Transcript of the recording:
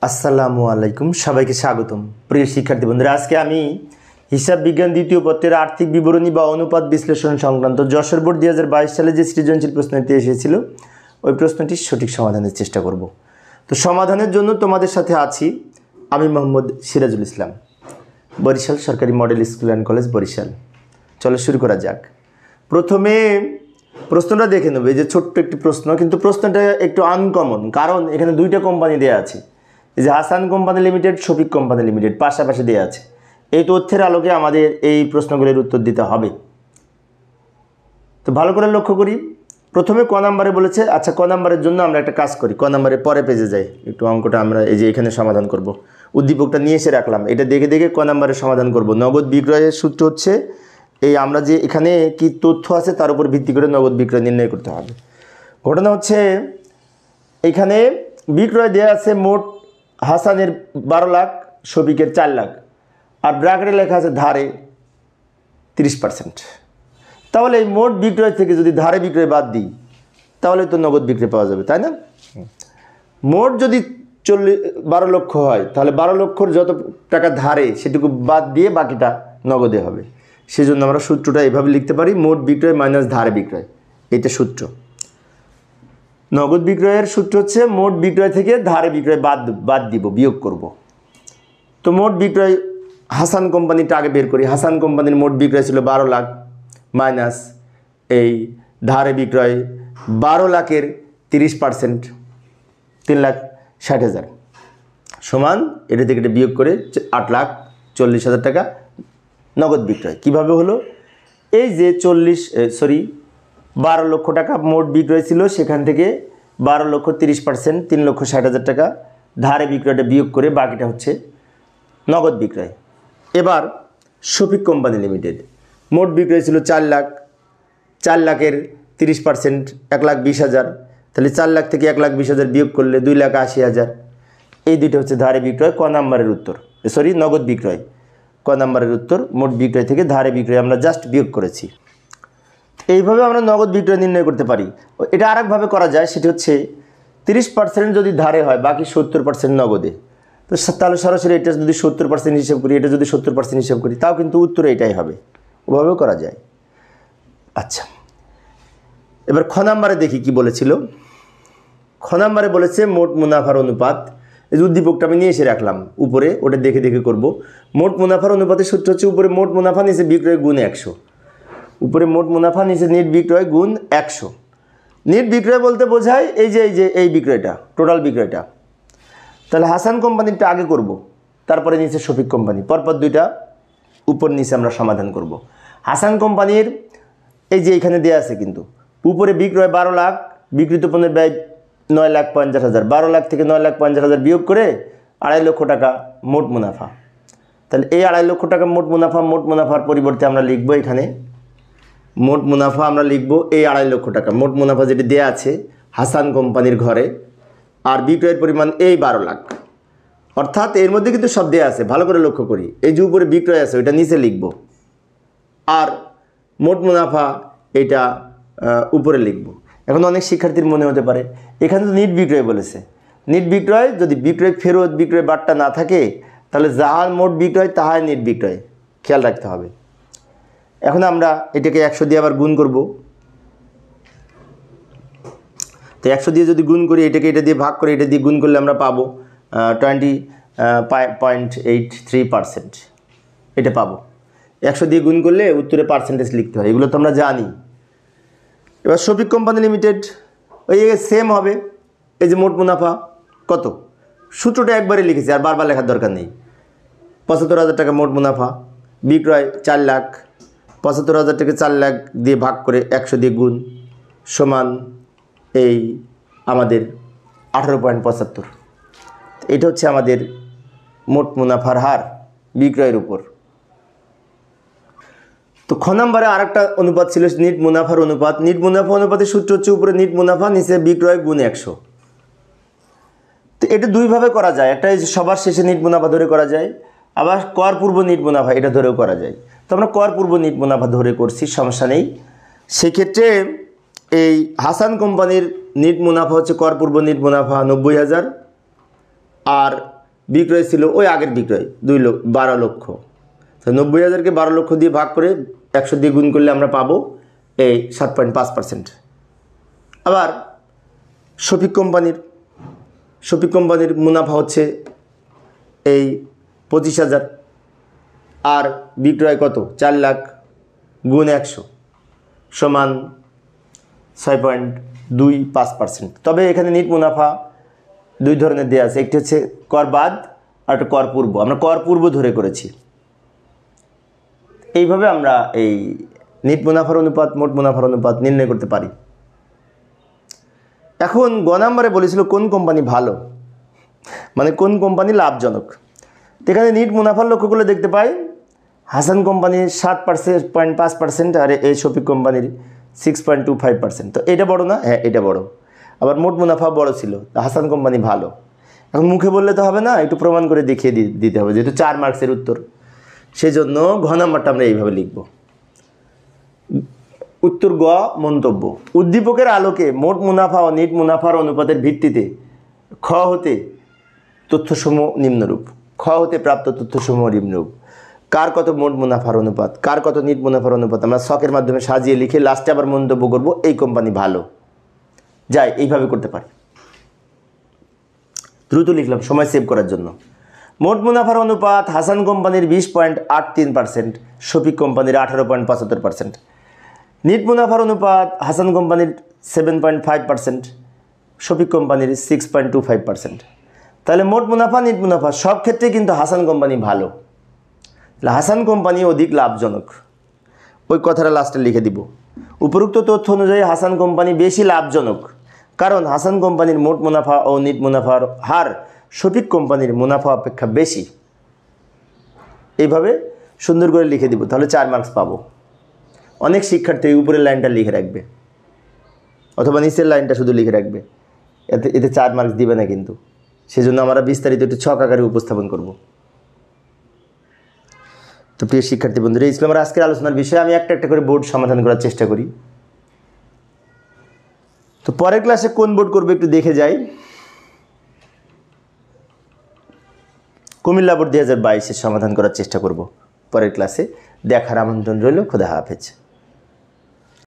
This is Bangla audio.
আসসালামু আলাইকুম, সবাইকে স্বাগতম। প্রিয় শিক্ষার্থী বন্ধুরা, আজকে আমি হিসাব বিজ্ঞান দ্বিতীয় পত্রের আর্থিক বিবরণী বা অনুপাত বিশ্লেষণ সংক্রান্ত যশোর বোর্ড 2022 সালে যে সৃজনশীল প্রশ্নটি এসেছিল ওই প্রশ্নটির সঠিক সমাধানের চেষ্টা করব। তো সমাধানের জন্য তোমাদের সাথে আছি আমি মোহাম্মদ সিরাজুল ইসলাম, বরিশাল সরকারি model school and college, Barishal. চলো শুরু করা যাক। প্রথমে প্রশ্নটা দেখে নেবে, যে ছোট্ট একটি প্রশ্ন, কিন্তু প্রশ্নটা একটু আনকমন, কারণ এখানে দুইটা কোম্পানি দেওয়া আছে, এই যে Hasan company limited, Shafiq company limited পাশাপাশি দেওয়া আছে। এই তথ্যের আলোকে আমাদের এই প্রশ্নগুলির উত্তর দিতে হবে। তো ভালো করে লক্ষ্য করি। প্রথমে ক নাম্বারে বলেছে, আচ্ছা ক নাম্বারের জন্য আমরা একটা কাজ করি, ক নাম্বারের পরে পেজে যাই, একটু অঙ্কটা আমরা এই যে এখানে সমাধান করব। উদ্দীপকটা নিয়ে এসে রাখলাম, এটা দেখে দেখে ক নাম্বারের সমাধান করব। নগদ বিক্রয়ের সূত্র হচ্ছে এই, আমরা যে এখানে কি তথ্য আছে তার উপর ভিত্তি করে নগদ বিক্রয় নির্ণয় করতে হবে। ঘটনা হচ্ছে এখানে বিক্রয় দেওয়া আছে মোট হাসানের 12 লাখ, শফিকের 4 লাখ, আর ব্র্যাকেটে লেখা আছে ধারে 30%। তাহলে এই মোট বিক্রয় থেকে যদি ধারে বিক্রয় বাদ দিই তাহলে তো নগদ বিক্রয় পাওয়া যাবে, তাই না? মোট যদি 12 লক্ষ হয় তাহলে 12 লক্ষর যত টাকা ধারে সেটুকু বাদ দিয়ে বাকিটা নগদে হবে। সেজন্য আমরা সূত্রটা এভাবে লিখতে পারি, মোট বিক্রয় মাইনাস ধারে বিক্রয়, এটা সূত্র। নগদ বিক্রয়ের সূত্র হচ্ছে মোট বিক্রয় থেকে ধারে বিক্রয় বাদ দিব, বিয়োগ করব। তো মোট বিক্রয় হাসান কোম্পানিটা আগে বের করি। হাসান কোম্পানির মোট বিক্রয় ছিল 12 লাখ মাইনাস এই ধারে বিক্রয় 12 লাখের 30%, 3,60,000 সমান এটা থেকে এটা বিয়োগ করে 8,40,000 টাকা নগদ বিক্রয়। কিভাবে হলো? এই যে 12 লক্ষ টাকা মোট বিক্রয় ছিল, সেখান থেকে 12 লক্ষ 30%, 3,60,000 টাকা ধারে বিক্রয়টা বিয়োগ করে বাকিটা হচ্ছে নগদ বিক্রয়। এবার শফিক কোম্পানি লিমিটেড মোট বিক্রয় ছিল 4 লাখ, 4 লাখের 30% 1,20,000, তাহলে 4 লাখ থেকে 1,20,000 বিয়োগ করলে 2,80,000। এই দুইটা হচ্ছে ধারে বিক্রয়, ক নাম্বারের উত্তর, নগদ বিক্রয়। ক নাম্বারের উত্তর, মোট বিক্রয় থেকে ধারে বিক্রয় আমরা জাস্ট বিয়োগ করেছি। এইভাবে আমরা নগদ বিক্রয় নির্ণয় করতে পারি। এটা আরেকভাবে করা যায়, সেটি হচ্ছে 30% যদি ধারে হয়, বাকি 70% নগদে। তো তাহলে সরাসরি এটা যদি 70% হিসাব করি, এটা যদি 70% হিসাব করি, তাও কিন্তু উত্তর এটাই হবে। ওভাবেও করা যায়। আচ্ছা, এবার খ নাম্বারে দেখি কি বলেছিল। খ নাম্বারে বলেছে মোট মুনাফার অনুপাত। এই যে উদ্দীপকটা আমি নিয়ে এসে রাখলাম উপরে, ওটা দেখে দেখে করব। মোট মুনাফার অনুপাতের সূত্র হচ্ছে উপরে মোট মুনাফা, নিচে বিক্রয় গুণ 100। উপরে মোট মুনাফা, নিচে নেট বিক্রয় গুণ 100। নেট বিক্রয় বলতে বোঝায় এই বিক্রয়টা, টোটাল বিক্রয়টা। তাহলে হাসান কোম্পানিটা আগে করব, তারপরে নিচে শফিক কোম্পানি, পরপর দুইটা উপর নিচে আমরা সমাধান করব। হাসান কোম্পানির এই যে এখানে দেওয়া আছে, কিন্তু উপরে বিক্রয় 12 লাখ, বিক্রিত পণ্যের ব্যয় 9,50,000, 12 লাখ থেকে 9,50,000 বিয়োগ করে 2.5 লক্ষ টাকা মোট মুনাফা। তাহলে এই 2.5 লক্ষ টাকা মোট মুনাফার পরিবর্তে আমরা লিখব এখানে মোট মুনাফা, আমরা লিখব এই 2.5 লক্ষ টাকা মোট মুনাফা যেটি দেয়া আছে হাসান কোম্পানির ঘরে, আর বিক্রয়ের পরিমাণ এই 12 লাখ। অর্থাৎ এর মধ্যে কিন্তু সব দেয়া আছে, ভালো করে লক্ষ্য করি। এই যে উপরে বিক্রয় আছে ওইটা নিচে লিখব, আর মোট মুনাফা এটা উপরে লিখব। এখন অনেক শিক্ষার্থীর মনে হতে পারে এখানে তো নিট বিক্রয় বলেছে, নিট বিক্রয় যদি বিক্রয় ফেরত বিক্রয় বাট্টা না থাকে তাহলে যাহার মোট বিক্রয় তাহাই নিট বিক্রয়, খেয়াল রাখতে হবে। এখন আমরা এটাকে 100 দিয়ে আবার গুণ করব। তো 100 দিয়ে যদি গুণ করি, এটাকে এটা দিয়ে ভাগ করে এটা দিয়ে গুণ করলে আমরা পাবো 20.83%, এটা পাবো। 100 দিয়ে গুণ করলে উত্তরে পার্সেন্টেজ লিখতে হয়, এগুলো তো আমরা জানি। এবার শফিক কোম্পানি লিমিটেড ওই সেম হবে। এই যে মোট মুনাফা কত, সূত্রটা একবারে লিখেছি, আর বারবার লেখার দরকার নেই। 75,000 টাকা মোট মুনাফা, বিক্রয় 4 লাখ, 75,000 থেকে 4 লাখ দিয়ে ভাগ করে 100 দিয়ে গুণ সমান এই আমাদের 18.75। এটা হচ্ছে আমাদের মোট মুনাফার হার বিক্রয়ের উপর। তো খ নাম্বারে আরেকটা অনুপাত ছিল নিট মুনাফার অনুপাত। নিট মুনাফা অনুপাতের সূত্র হচ্ছে উপরে নিট মুনাফা, নিচে বিক্রয় গুণ 100। তো এটা দুইভাবে করা যায়, একটা এই সবার শেষে নিট মুনাফা ধরে করা যায়, আবার কর পূর্ব নিট মুনাফা এটা ধরেও করা যায়। তো আমরা কর পূর্ব নিট মুনাফা ধরে করছি, সমস্যা নেই। সেক্ষেত্রে এই হাসান কোম্পানির নিট মুনাফা হচ্ছে কর পূর্ব নিট মুনাফা 90,000, আর বিক্রয় ছিল ওই আগের বিক্রয় 12 লক্ষ। তো 90,000কে 12 লক্ষ দিয়ে ভাগ করে 100 দিয়ে গুণ করলে আমরা পাবো এই 7.5%। আবার শফিক কোম্পানির মুনাফা হচ্ছে এই 25,000 আর বিক্রয় কত 4 লাখ গুণ 100 সমান 6.25%। তবে এখানে নিট মুনাফা দুই ধরনের দেওয়া আছে, একটি হচ্ছে কর বাদ আর একটা কর পূর্ব। আমরা কর পূর্ব ধরে করেছি। এইভাবে আমরা এই নিট মুনাফার অনুপাত মোট মুনাফার অনুপাত নির্ণয় করতে পারি। এখন গ নম্বরে বলেছিল কোন কোম্পানি ভালো, মানে কোন কোম্পানি লাভজনক। এখানে নিট মুনাফার লক্ষ্যগুলো দেখতে পাই হাসান কোম্পানির 7.5% আর এই শফিক কোম্পানির 6.25%। তো এটা বড় না? হ্যাঁ এটা বড়। আবার মোট মুনাফা বড় ছিল, হাসান কোম্পানি ভালো। এখন মুখে বললে তো হবে না, একটু প্রমাণ করে দেখিয়ে দিতে হবে, যেহেতু 4 মার্কসের উত্তর। সেই জন্য ঘ নাম্বারটা আমরা এইভাবে লিখব। উত্তর গ মন্তব্য। উদ্দীপকের আলোকে মোট মুনাফা ও নিট মুনাফার অনুপাতের ভিত্তিতে খ হতে তথ্যসমূহ নিম্নরূপ। খ হতে প্রাপ্ত তথ্যসমূহ নিম্নরূপ। কার কত মোট মুনাফার অনুপাত, কার কত নিট মুনাফার অনুপাত আমরা ছকের মাধ্যমে সাজিয়ে লিখে লাস্টে আবার মন্তব্য করব এই কোম্পানি ভালো। যাই এইভাবে করতে পারি। দ্রুত লিখলাম সময় সেভ করার জন্য। মোট মুনাফার অনুপাত হাসান কোম্পানির 20.83%, শফিক কোম্পানির 18.75%। নিট মুনাফার অনুপাত হাসান কোম্পানির 7.5%, শফিক কোম্পানির 6.25%। তাহলে মোট মুনাফা নিট মুনাফা সব ক্ষেত্রে কিন্তু হাসান কোম্পানি ভালো, তাহলে হাসান কোম্পানি অধিক লাভজনক। ওই কথাটা লাস্টে লিখে দিব। উপরোক্ত তথ্য অনুযায়ী হাসান কোম্পানি বেশি লাভজনক, কারণ হাসান কোম্পানির মোট মুনাফা ও নিট মুনাফার হার শফিক কোম্পানির মুনাফা অপেক্ষা বেশি। এইভাবে সুন্দর করে লিখে দিব, তাহলে 4 মার্কস পাবো। অনেক শিক্ষার্থী উপরের লাইনটা লিখে রাখবে অথবা নিচের লাইনটা শুধু লিখে রাখবে, এতে 4 মার্কস দিবে না কিন্তু। সেজন্য আমরা বিস্তারিত একটু ছক আকারে উপস্থাপন করব। তো প্রিয় শিক্ষার্থী বন্ধুরা, এই ছিল আমার আজকের আলোচনার বিষয়। আমি একটা করে বোর্ড সমাধান করার চেষ্টা করি। তো পরের ক্লাসে কোন বোর্ড করবো একটু দেখে যাই। কুমিল্লা বোর্ড 2022-এর সমাধান করার চেষ্টা করব পরের ক্লাসে। দেখার আমন্ত্রণ রইল। খোদা হাফেজ।